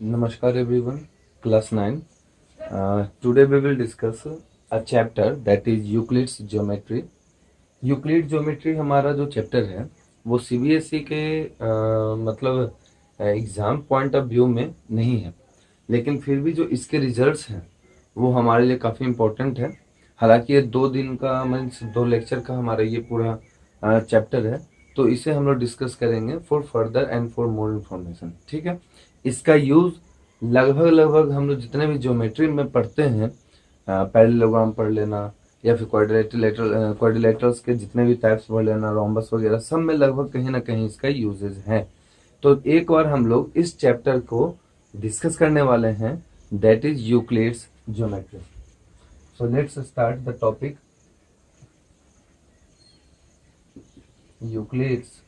Namaskar everyone, class 9. Today we will discuss a chapter that is Euclid's Geometry. Euclid geometry हमारा जो chapter है वो CBSE के मतलब एग्ज़ाम पॉइंट ऑफ व्यू में नहीं है, लेकिन फिर भी जो इसके रिजल्ट्स हैं वो हमारे लिए काफ़ी इम्पोर्टेंट है। हालांकि ये 2 दिन का मीन्स 2 लेक्चर का हमारा ये पूरा चैप्टर है, तो इसे हम लोग डिस्कस करेंगे for further and for more information. ठीक है, इसका यूज़ लगभग लगभग हम लोग जितने भी ज्योमेट्री में पढ़ते हैं, पैरेललोग्राम पढ़ लेना या फिर क्वाड्रिलेटरल्स के जितने भी टाइप्स पढ़ लेना, रोम्बस वगैरह, सब में लगभग कहीं ना कहीं इसका यूजेज है। तो एक बार हम लोग इस चैप्टर को डिस्कस करने वाले हैं, that is Euclid's geometry. So let's start the topic Euclid's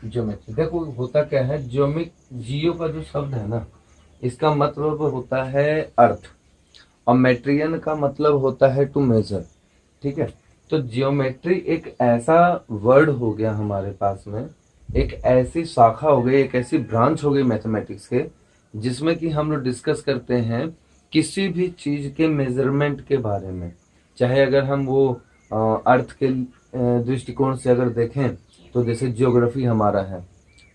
geometry. देखो होता क्या है, जियो का जो शब्द है ना, इसका मतलब होता है अर्थ, और मेट्रियन का मतलब होता है टू मेजर। ठीक है, तो जियोमेट्री एक ऐसा वर्ड हो गया हमारे पास में, एक ऐसी शाखा हो गई, एक ऐसी ब्रांच हो गई मैथमेटिक्स के, जिसमें कि हम लोग डिस्कस करते हैं किसी भी चीज के मेजरमेंट के बारे में। चाहे अगर हम वो अर्थ के दृष्टिकोण से अगर देखें, तो जैसे जियोग्राफी हमारा है,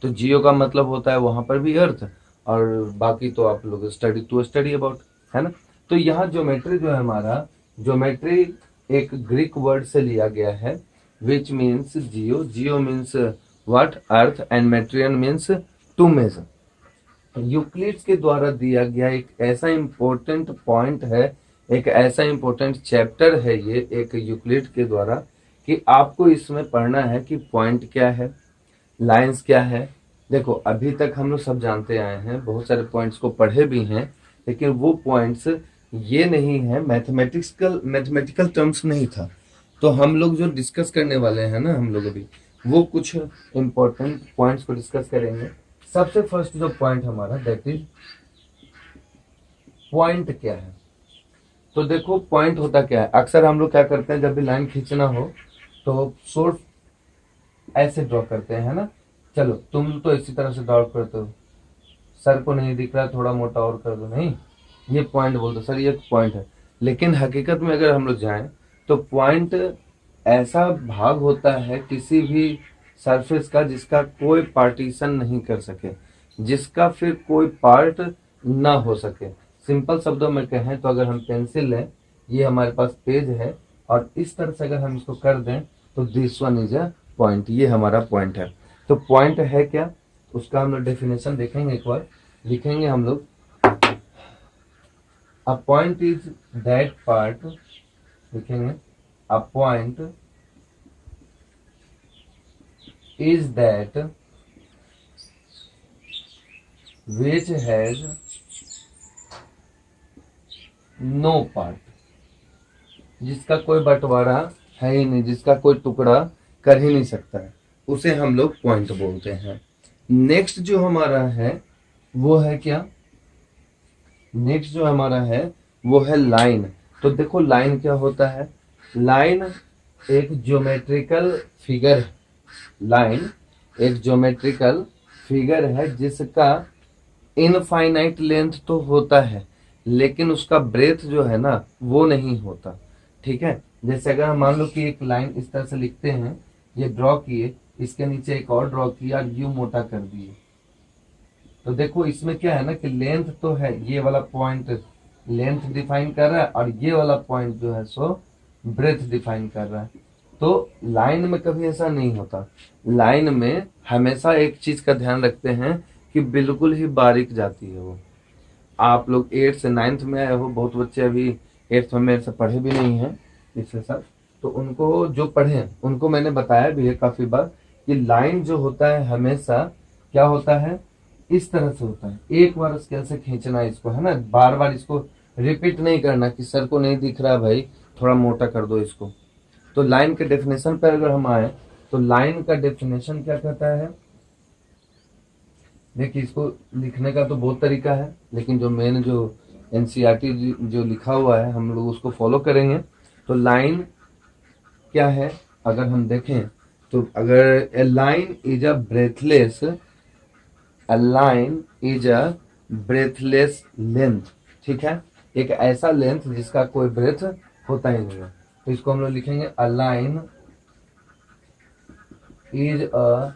तो जियो का मतलब होता है वहां पर भी अर्थ, और बाकी तो आप लोग स्टडी अबाउट, है ना। तो यहाँ ज्योमेट्री जो है हमारा, ज्योमेट्री एक ग्रीक वर्ड से लिया गया है, which means geo. Geo means what, earth, and metrein means to measure. Euclid's के द्वारा दिया गया एक ऐसा इंपॉर्टेंट पॉइंट है, एक ऐसा इंपॉर्टेंट चैप्टर है ये एक यूक्लिड के द्वारा, कि आपको इसमें पढ़ना है कि पॉइंट क्या है, लाइंस क्या है। देखो अभी तक हम लोग सब जानते आए हैं, बहुत सारे पॉइंट्स को पढ़े भी हैं, लेकिन वो पॉइंट्स ये नहीं है, मैथमेटिकल टर्म्स नहीं था। तो हम लोग जो डिस्कस करने वाले हैं ना, हम लोग अभी वो कुछ इंपॉर्टेंट पॉइंट्स को डिस्कस करेंगे। सबसे फर्स्ट जो पॉइंट हमारा, दैट इज पॉइंट क्या है। तो देखो पॉइंट होता क्या है, अक्सर हम लोग क्या करते हैं, जब भी लाइन खींचना हो तो सोर्स ऐसे ड्रॉ करते हैं, है ना। चलो तुम तो इसी तरह से ड्रॉ करते हो, सर को नहीं दिख रहा, थोड़ा मोटा और कर दो, नहीं, ये पॉइंट बोल दो, सर ये पॉइंट है। लेकिन हकीकत में अगर हम लोग जाएं, तो पॉइंट ऐसा भाग होता है किसी भी सरफेस का जिसका कोई पार्टीशन नहीं कर सके, जिसका फिर कोई पार्ट ना हो सके। सिंपल शब्दों में कहें तो अगर हम पेंसिल लें, ये हमारे पास पेज है, और इस तरह से अगर हम इसको कर दें, तो this one is a point, ये हमारा पॉइंट है। तो पॉइंट है क्या, उसका हम लोग डेफिनेशन देखेंगे, एक बार लिखेंगे हम लोग। A point is that part, लिखेंगे a point is that which has no part, जिसका कोई बंटवारा है ही नहीं, जिसका कोई टुकड़ा कर ही नहीं सकता है, उसे हम लोग पॉइंट बोलते हैं। नेक्स्ट जो हमारा है वो है क्या, नेक्स्ट जो हमारा है वो है लाइन। तो देखो लाइन क्या होता है, लाइन एक ज्योमेट्रिकल फिगर है। लाइन एक ज्योमेट्रिकल फिगर है जिसका इनफाइनाइट लेंथ तो होता है, लेकिन उसका ब्रेथ जो है ना वो नहीं होता। ठीक है, जैसे अगर हम मान लो कि एक लाइन इस तरह से लिखते हैं, ये ड्रॉ किए, इसके नीचे एक और ड्रॉ किया, यू मोटा कर दिए, तो देखो इसमें क्या है ना कि लेंथ तो है, ये वाला पॉइंट लेंथ डिफाइन कर रहा है, और ये वाला पॉइंट जो है सो ब्रेथ डिफाइन कर रहा है। तो लाइन में कभी ऐसा नहीं होता, लाइन में हमेशा एक चीज का ध्यान रखते हैं कि बिल्कुल ही बारीक जाती है वो। आप लोग 8th से 9th में आए हो, बहुत बच्चे अभी 8th में मेरे से पढ़े भी नहीं है इसके साथ, तो उनको जो पढ़े उनको मैंने बताया भी है काफी बार कि लाइन जो होता है हमेशा क्या होता है, इस तरह से होता है। एक बार स्केल से खींचना इसको, है ना, बार बार इसको रिपीट नहीं करना कि सर को नहीं दिख रहा भाई, थोड़ा मोटा कर दो इसको। तो लाइन के डेफिनेशन पर अगर हम आए, तो लाइन का डेफिनेशन क्या कहता है, देखिए इसको लिखने का तो बहुत तरीका है, लेकिन जो मेन जो एनसीईआरटी जो लिखा हुआ है हम लोग उसको फॉलो करेंगे। तो लाइन क्या है, अगर हम देखें तो अगर a line is a breathless a line is a breathless length, ठीक है, एक ऐसा लेंथ जिसका कोई ब्रेथ होता ही नहीं है। तो इसको हम लोग लिखेंगे अ line is a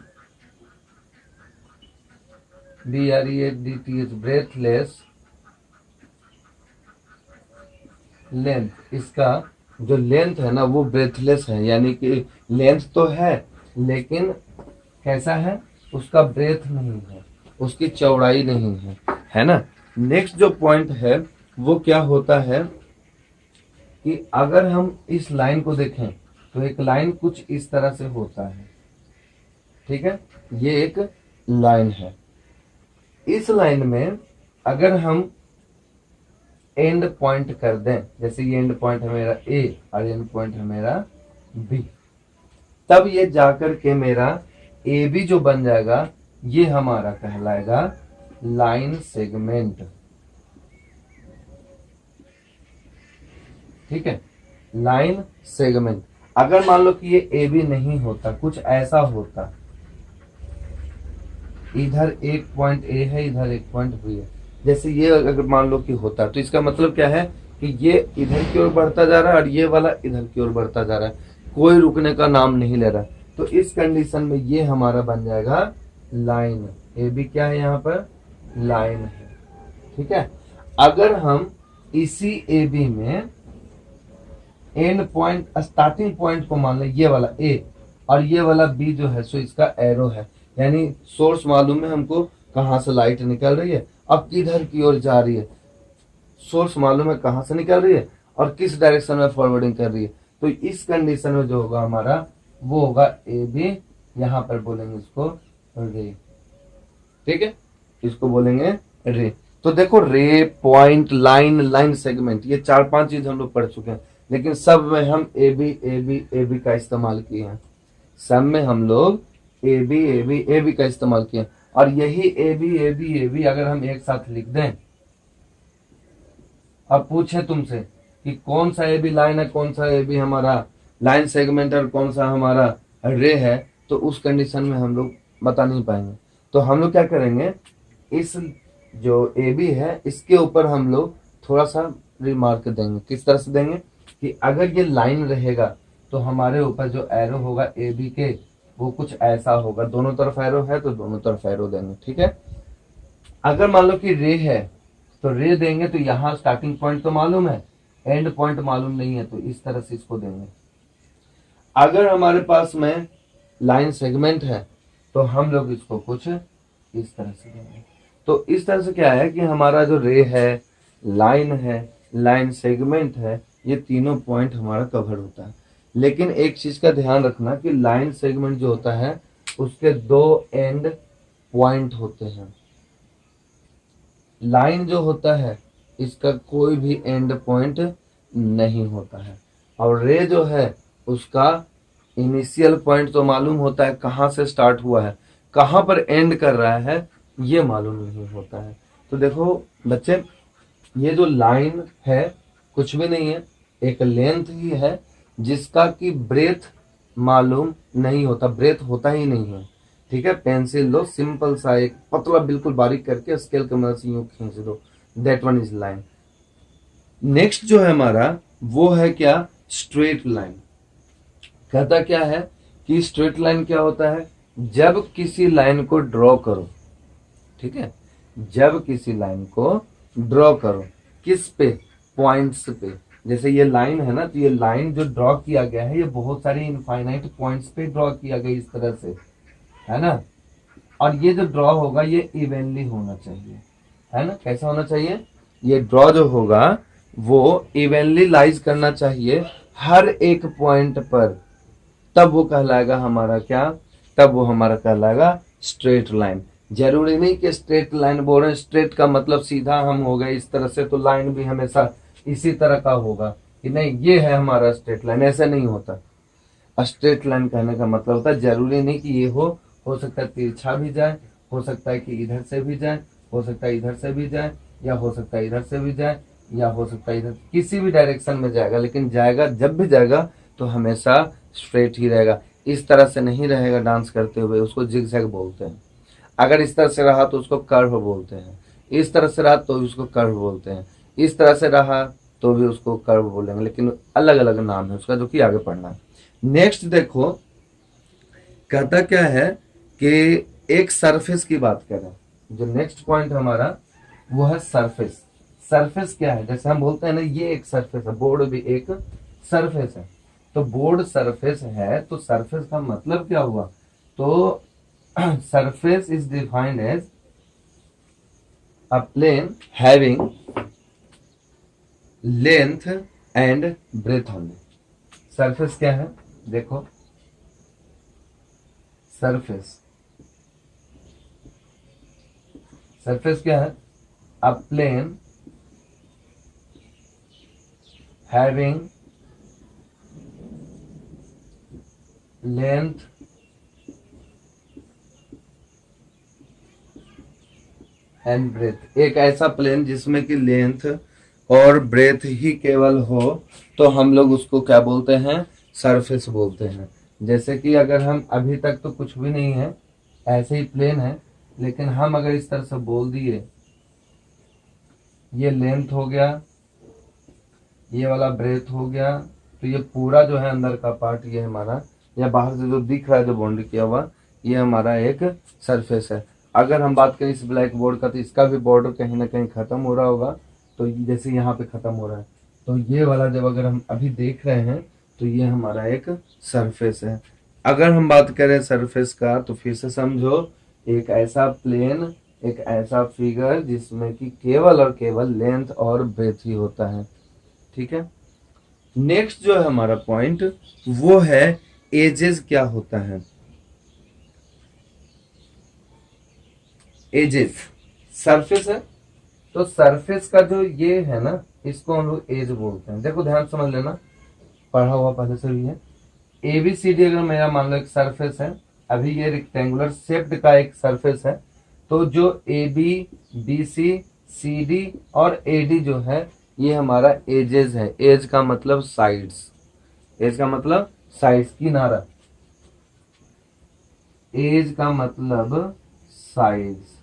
BREATH breathless length. इसका जो लेंथ है ना वो ब्रेथलेस है, यानी कि लेंथ तो है लेकिन कैसा है, उसका ब्रेथ नहीं है, उसकी चौड़ाई नहीं है ना। नेक्स्ट जो पॉइंट है वो क्या होता है कि अगर हम इस लाइन को देखें तो एक लाइन कुछ इस तरह से होता है, ठीक है, ये एक लाइन है। इस लाइन में अगर हम एंड पॉइंट कर दें, जैसे ये एंड पॉइंट है मेरा ए और एंड पॉइंट है मेरा बी, तब ये जाकर के मेरा ए बी जो बन जाएगा ये हमारा कहलाएगा लाइन सेगमेंट, ठीक है, लाइन सेगमेंट। अगर मान लो कि ये ए बी नहीं होता, कुछ ऐसा होता, इधर एक पॉइंट ए है इधर एक पॉइंट बी है, जैसे ये अगर मान लो कि होता, तो इसका मतलब क्या है कि ये इधर की ओर बढ़ता जा रहा है और ये वाला इधर की ओर बढ़ता जा रहा है, कोई रुकने का नाम नहीं ले रहा। तो इस कंडीशन में ये हमारा बन जाएगा लाइन। ए बी क्या है यहाँ पर, लाइन है, ठीक है। अगर हम इसी ए बी में एंड पॉइंट स्टार्टिंग पॉइंट को मान लें ये वाला ए और ये वाला बी जो है सो इसका एरो है, यानी सोर्स मालूम है हमको कहाँ से लाइट निकल रही है, अब किधर की ओर जा रही है, सोर्स मालूम है कहाँ से निकल रही है और किस डायरेक्शन में फॉरवर्डिंग कर रही है। तो इस कंडीशन में जो होगा हमारा वो होगा ए बी, यहाँ पर बोलेंगे इसको रे, ठीक है, इसको बोलेंगे रे। तो देखो रे, पॉइंट, लाइन, लाइन सेगमेंट, ये 4-5 चीज हम लोग पढ़ चुके हैं, लेकिन सब में हम ए बी का इस्तेमाल किए हैं, सब में हम लोग ए बी का इस्तेमाल किए। और यही ए बी अगर हम एक साथ लिख दें, अब पूछे तुमसे कि कौन सा ए बी लाइन है, कौन सा ए बी हमारा लाइन सेगमेंट और कौन सा हमारा रे है, तो उस कंडीशन में हम लोग बता नहीं पाएंगे। तो हम लोग क्या करेंगे, इस जो ए बी है इसके ऊपर हम लोग थोड़ा सा रिमार्क देंगे। किस तरह से देंगे कि अगर ये लाइन रहेगा तो हमारे ऊपर जो एरो होगा ए बी के वो कुछ ऐसा होगा, दोनों तरफ एरो है तो दोनों तरफ एरो देंगे, ठीक है। अगर मान लो कि रे है तो रे देंगे, तो यहाँ स्टार्टिंग पॉइंट तो मालूम है, एंड पॉइंट मालूम नहीं है, तो इस तरह से इसको देंगे। अगर हमारे पास में लाइन सेगमेंट है तो हम लोग इसको कुछ इस तरह से देंगे। तो इस तरह से क्या है कि हमारा जो रे है, लाइन सेगमेंट है, ये तीनों पॉइंट हमारा कवर होता है। लेकिन एक चीज का ध्यान रखना कि लाइन सेगमेंट जो होता है उसके 2 एंड पॉइंट होते हैं। लाइन जो होता है इसका कोई भी एंड पॉइंट नहीं होता है, और रे जो है उसका इनिशियल पॉइंट तो मालूम होता है, कहाँ से स्टार्ट हुआ है, कहाँ पर एंड कर रहा है ये मालूम नहीं होता है। तो देखो बच्चे, ये जो लाइन है कुछ भी नहीं है, एक लेंथ ही है जिसका कि ब्रेथ मालूम नहीं होता, ब्रेथ होता ही नहीं है, ठीक है। पेंसिल लो, सिंपल सा एक पतला बिल्कुल बारीक करके स्केल की मदद से यूं खींच दो, that one is line. Next जो है हमारा वो है क्या, स्ट्रेट लाइन। कहता क्या है कि स्ट्रेट लाइन क्या होता है, जब किसी लाइन को ड्रॉ करो, ठीक है, जब किसी लाइन को ड्रॉ करो, किस पे, पॉइंट्स पे। जैसे ये लाइन है ना, तो ये लाइन जो ड्रॉ किया गया है ये बहुत सारे इनफाइनाइट पॉइंट्स पे ड्रॉ किया गया इस तरह से, है ना। और ये जो ड्रॉ होगा ये इवनली होना चाहिए, है ना। कैसा होना चाहिए, ये ड्रॉ जो होगा वो इवनली लाइज करना चाहिए हर एक पॉइंट पर, तब वो कहलाएगा हमारा क्या, तब वो हमारा कहलाएगा स्ट्रेट लाइन। जरूरी नहीं कि स्ट्रेट लाइन बोल रहे हैं, स्ट्रेट का मतलब सीधा हम हो गए इस तरह से, तो लाइन भी हमेशा इसी तरह का होगा कि नहीं ये है हमारा स्ट्रेट लाइन, ऐसा नहीं होता। स्ट्रेट लाइन कहने का मतलब होता है जरूरी नहीं कि ये हो सकता है तिरछा भी जाए, हो सकता है कि इधर से भी जाए, हो सकता है इधर से भी जाए, या हो सकता है इधर से भी जाए, या हो सकता है इधर, किसी भी डायरेक्शन में जाएगा, लेकिन जाएगा जब भी जाएगा तो हमेशा स्ट्रेट ही रहेगा। इस तरह से नहीं रहेगा डांस करते हुए, उसको जिगजैग बोलते हैं। अगर इस तरह से रहा तो उसको कर्व बोलते हैं, इस तरह से रहा तो भी उसको कर्व बोलते हैं, इस तरह से रहा तो भी उसको कर्व बोलेंगे, लेकिन अलग अलग नाम है उसका, जो कि आगे पढ़ना है। नेक्स्ट देखो कहता क्या है कि एक सरफेस की बात करें, जो नेक्स्ट पॉइंट हमारा वो है सरफेस। सरफेस क्या है, जैसे हम बोलते हैं ना ये एक सरफेस है, बोर्ड भी एक सरफेस है, तो बोर्ड सरफेस है, तो सरफेस का मतलब क्या हुआ, तो surface is defined as a plane having length and breadth only. Surface क्या है, देखो सरफेस, सरफेस क्या है, a plane having length and breadth, एक ऐसा प्लेन जिसमें कि लेंथ और ब्रेथ ही केवल हो, तो हम लोग उसको क्या बोलते हैं, सरफेस बोलते हैं। जैसे कि अगर हम अभी तक तो कुछ भी नहीं है, ऐसे ही प्लेन है, लेकिन हम अगर इस तरह से बोल दिए, ये लेंथ हो गया, ये वाला ब्रेथ हो गया, तो ये पूरा जो है अंदर का पार्ट ये हमारा, या बाहर से जो दिख रहा है जो बाउंड्री किया हुआ, ये हमारा एक सरफेस है। अगर हम बात करें इस ब्लैक बोर्ड का, तो इसका भी बॉर्डर कहीं ना कहीं खत्म हो रहा होगा, तो जैसे यहाँ पे खत्म हो रहा है, तो ये वाला जब अगर हम अभी देख रहे हैं तो ये हमारा एक सरफेस है। अगर हम बात करें सरफेस का, तो फिर से समझो, एक ऐसा प्लेन, एक ऐसा फिगर जिसमें कि केवल और केवल लेंथ और ब्रेथ ही होता है। ठीक है, नेक्स्ट जो है हमारा पॉइंट वो है एजेस क्या होता है। एजेस, सरफेस है, तो सरफेस का जो ये है ना, इसको हम लोग एज बोलते हैं। देखो ध्यान समझ लेना, पढ़ा हुआ पहले से भी है। एबीसीडी अगर मेरा मान लो एक सरफेस है, अभी ये रेक्टेंगुलर शेप्ड का एक सरफेस है, तो जो A B B C C D और ए डी जो है ये हमारा एजेस है। एज का मतलब साइड्स, एज का मतलब साइड्स, किनारा, एज का मतलब साइड्स,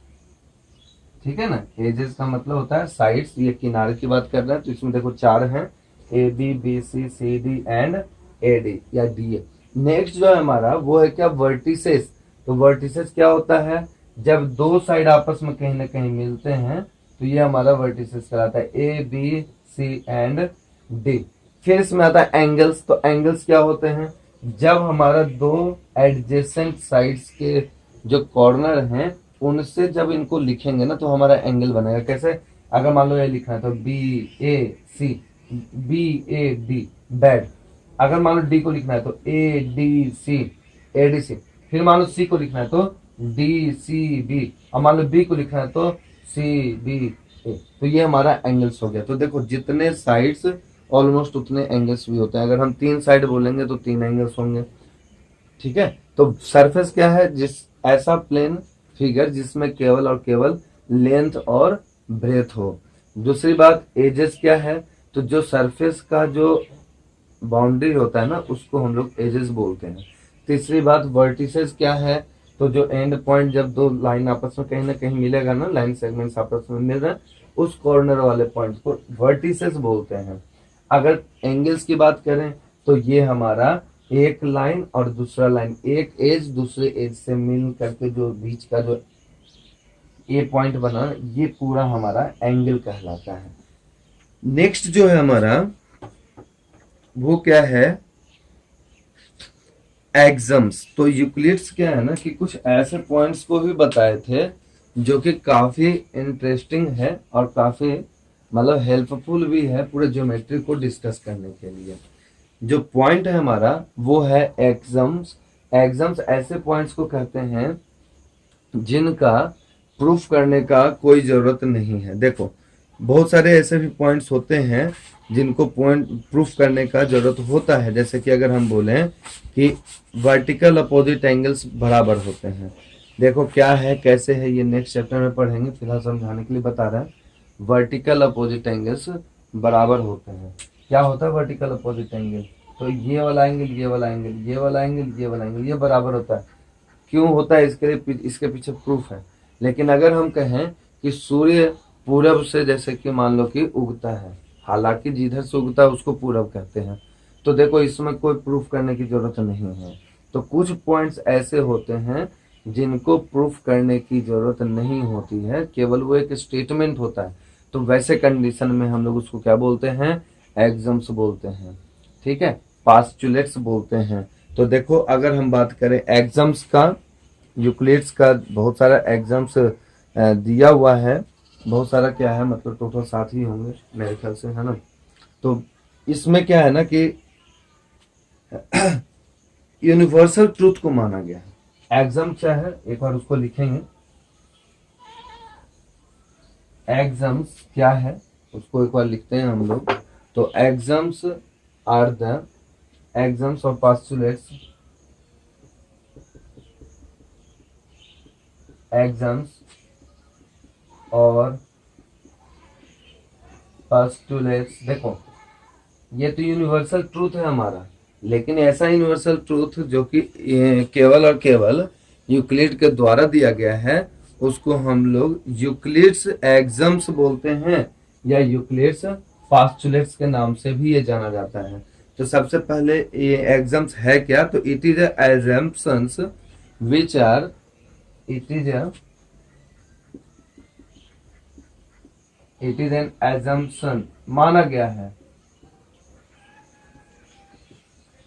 ठीक है ना। एजेस का मतलब होता है साइड्स, ये किनारे की बात कर रहे हैं, तो इसमें देखो चार हैं, A B B C C D and A D या डी ए। नेक्स्ट जो है हमारा वो है क्या, वर्टिसेस। तो वर्टिसेस क्या होता है, जब दो साइड आपस में कहीं ना कहीं मिलते हैं तो ये हमारा वर्टिसेस कहलाता है, A B C and D. फिर इसमें आता है एंगल्स। तो एंगल्स क्या होते हैं, जब हमारा दो एडजेसेंट साइड्स के जो कॉर्नर हैं उनसे जब इनको लिखेंगे ना तो हमारा एंगल बनेगा। कैसे, अगर मान लो ये लिखना है तो B A C, B A D bad. अगर मान लो डी को लिखना है तो A D C, A D C. फिर मान लो सी को लिखना है तो डी सी बी, और मान लो बी को लिखना है तो सी बी ए। तो ये हमारा एंगल्स हो गया। तो देखो जितने साइड्स ऑलमोस्ट उतने एंगल्स भी होते हैं। अगर हम तीन साइड बोलेंगे तो तीन एंगल्स होंगे। ठीक है, तो सरफेस क्या है, जिस ऐसा प्लेन फिगर जिसमें केवल और केवल लेंथ और ब्रेथ हो। दूसरी बात एजेस क्या है, तो जो सरफेस का जो बाउंड्री होता है ना उसको हम लोग एजेस बोलते हैं। तीसरी बात वर्टिसेस क्या है, तो जो एंड पॉइंट जब दो लाइन आपस में कहीं ना कहीं मिलेगा ना, लाइन सेगमेंट्स आपस में मिल रहे हैं, उस कॉर्नर वाले पॉइंट को वर्टिसेस बोलते हैं। अगर एंगल्स की बात करें तो ये हमारा एक लाइन और दूसरा लाइन, एक एज दूसरे एज से मिल करके जो बीच का जो ए पॉइंट बना, ये पूरा हमारा एंगल कहलाता है। नेक्स्ट जो है हमारा वो क्या है, एक्सम्स। तो यूक्लिड्स क्या है ना कि कुछ ऐसे पॉइंट्स को भी बताए थे जो कि काफी इंटरेस्टिंग है और काफी मतलब हेल्पफुल भी है पूरे ज्योमेट्री को डिस्कस करने के लिए। जो पॉइंट है हमारा वो है एक्सम्स। एक्सम्स ऐसे पॉइंट्स को कहते हैं जिनका प्रूफ करने का कोई जरूरत नहीं है। देखो बहुत सारे ऐसे भी पॉइंट्स होते हैं जिनको पॉइंट प्रूफ करने का जरूरत होता है। जैसे कि अगर हम बोलें कि वर्टिकल अपोजिट एंगल्स बराबर होते हैं। देखो क्या है कैसे है ये नेक्स्ट चैप्टर में पढ़ेंगे, फिलहाल समझाने के लिए बता रहे हैं। वर्टिकल अपोजिट एंगल्स बराबर होते हैं। क्या होता है वर्टिकल अपोजिट एंगल, तो ये वाला एंगल, ये वाला एंगल, ये वाला एंगल, ये वाला एंगल, ये बराबर होता है। क्यों होता है इसके पीछे प्रूफ है। लेकिन अगर हम कहें कि सूर्य पूरब से जैसे कि मान लो कि उगता है, हालांकि जिधर से उगता है उसको पूरब कहते हैं, तो देखो इसमें कोई प्रूफ करने की जरूरत नहीं है। तो कुछ पॉइंट्स ऐसे होते हैं जिनको प्रूफ करने की जरूरत नहीं होती है, केवल वो एक स्टेटमेंट होता है। तो वैसे कंडीशन में हम लोग उसको क्या बोलते हैं, एग्जम्स बोलते हैं, ठीक है, पास्चुलेट्स बोलते हैं। तो देखो अगर हम बात करें एग्जम्स का, यूक्लिड्स का बहुत सारा एग्जम्स दिया हुआ है, बहुत सारा क्या है, मतलब टोटल 7 ही होंगे मेरे ख्याल से, है ना। तो इसमें क्या है ना कि यूनिवर्सल ट्रूथ को माना गया है। एग्जाम क्या है, एक बार उसको लिखेंगे, एग्जाम्स क्या है उसको एक बार लिखते हैं हम लोग। तो एग्जाम्स आर द एग्जाम्स और पास्चुलेट्स, एग्जाम्स और पास्टुलेट्स। देखो ये तो यूनिवर्सल ट्रूथ है हमारा, लेकिन ऐसा यूनिवर्सल ट्रूथ जो कि केवल और केवल यूक्लिड के द्वारा दिया गया है, उसको हम लोग यूक्लिड्स एग्जम्स बोलते हैं, या यूक्लिड्स पास्टुलेट्स के नाम से भी ये जाना जाता है। तो सबसे पहले ये एग्जम्स है क्या, तो it is assumptions which are, it is an assumption, माना गया है,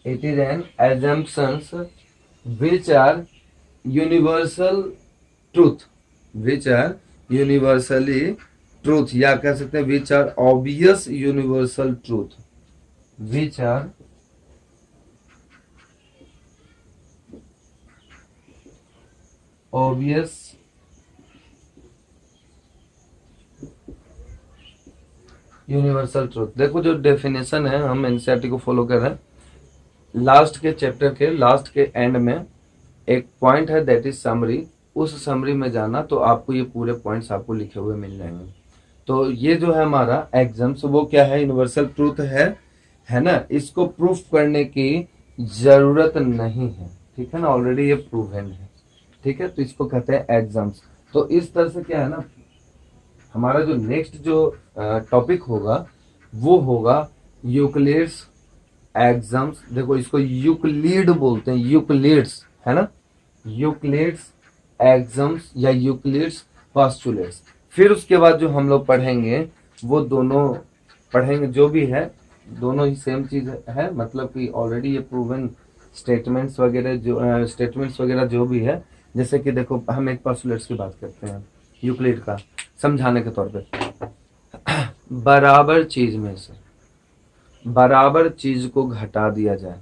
it is an assumptions which are universal truth, which are universally truth, या कह सकते हैं which are obvious universal truth, which are obvious universal truth. देखो जो definition है, हम एनसीईआरटी को फॉलो कर रहे हैं, लास्ट के चैप्टर के लास्ट के एंड में एक पॉइंट है दैट इज समरी, उस समरी में जाना तो आपको ये पूरे पॉइंट्स आपको लिखे हुए मिल जाएंगे। तो ये जो है हमारा एग्जाम्स, वो क्या है, यूनिवर्सल ट्रूथ है ना, इसको प्रूफ करने की जरूरत नहीं है, ठीक है ना, ऑलरेडी ये प्रूवन है, ठीक है। तो इसको कहते हैं एग्जाम्स। तो इस तरह से क्या है ना, हमारा जो नेक्स्ट जो टॉपिक होगा वो होगा यूक्लिड्स एग्जाम्स। देखो इसको यूक्लिड बोलते हैं, यूक्लिड्स, है ना, यूक्लिड्स एग्जाम्स या यूक्लिड्स पास्टुलेट्स। फिर उसके बाद जो हम लोग पढ़ेंगे वो दोनों पढ़ेंगे, जो भी है दोनों ही सेम चीज है, मतलब कि ऑलरेडी ये प्रूवन स्टेटमेंट्स वगैरह जो भी है। जैसे कि देखो हम एक पास्टुलेट्स की बात करते हैं यूक्लिड का, समझाने के तौर पे, बराबर चीज में से बराबर चीज को घटा दिया जाए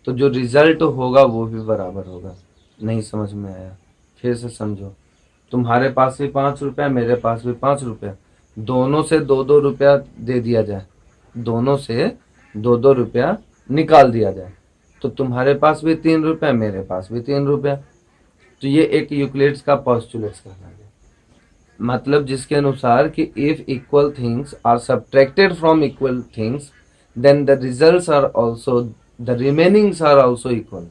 तो जो रिजल्ट होगा वो भी बराबर होगा। नहीं समझ में आया, फिर से समझो। तुम्हारे पास भी 5 रुपया, मेरे पास भी 5 रुपया, दोनों से 2-2 रुपया दे दिया जाए, दोनों से 2-2 रुपया निकाल दिया जाए, तो तुम्हारे पास भी 3 रुपया, मेरे पास भी 3 रुपया। तो ये एक यूक्लिड्स का पोस्टुलेट्स कहलाएगा, मतलब जिसके अनुसार कि if equal things are subtracted from equal things then the results are also, the remainings are also equal.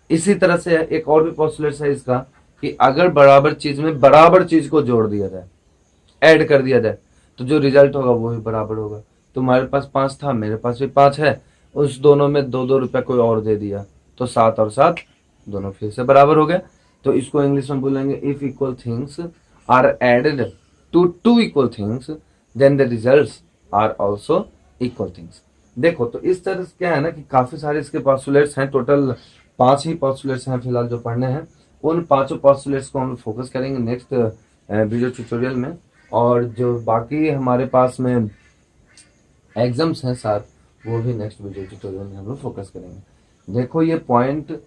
इसी तरह से एक और भी पोस्टुलेट्स है इसका कि अगर बराबर चीज में बराबर चीज को जोड़ दिया जाए, ऐड कर दिया जाए, तो जो रिजल्ट होगा वो भी बराबर होगा। तुम्हारे पास 5 था, मेरे पास भी 5 है, उस दोनों में 2-2 रुपया कोई और दे दिया, तो 7 और 7 दोनों फिर से बराबर हो गया। तो इसको इंग्लिश में बोलेंगे if equal things are added to 2 equal things then the results are also equal things. देखो तो इस तरह से क्या है ना कि काफी सारे इसके पोस्टुलेट्स हैं, टोटल 5 ही पोस्टुलेट्स हैं फिलहाल जो पढ़ने हैं। उन 5 पोस्टुलेट्स को हम फोकस करेंगे नेक्स्ट वीडियो ट्यूटोरियल में, और जो बाकी हमारे पास में एग्जाम्स हैं 7 वो भी नेक्स्ट वीडियो ट्यूटोरियल में हम लोग फोकस करेंगे। देखो ये पॉइंट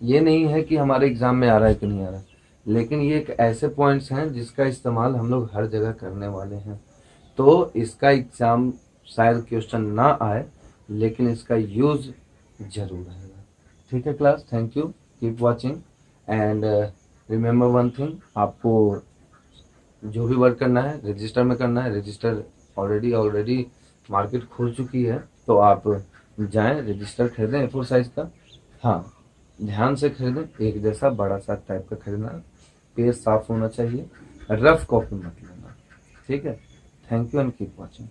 ये नहीं है कि हमारे एग्जाम में आ रहा है कि नहीं आ रहा है, लेकिन ये एक ऐसे पॉइंट्स हैं जिसका इस्तेमाल हम लोग हर जगह करने वाले हैं। तो इसका एग्जाम शायद क्वेश्चन ना आए, लेकिन इसका यूज जरूर रहेगा। ठीक है class, thank you, keep watching and remember one thing, आपको जो भी वर्क करना है रजिस्टर में करना है। रजिस्टर ऑलरेडी मार्केट खुल चुकी है, तो आप जाएं रजिस्टर खरीदें A4 साइज का। हाँ, ध्यान से खरीदें, एक जैसा बड़ा सा टाइप का खरीदना, पेज साफ होना चाहिए, रफ कॉपी मत लेना। ठीक है, thank you and keep watching.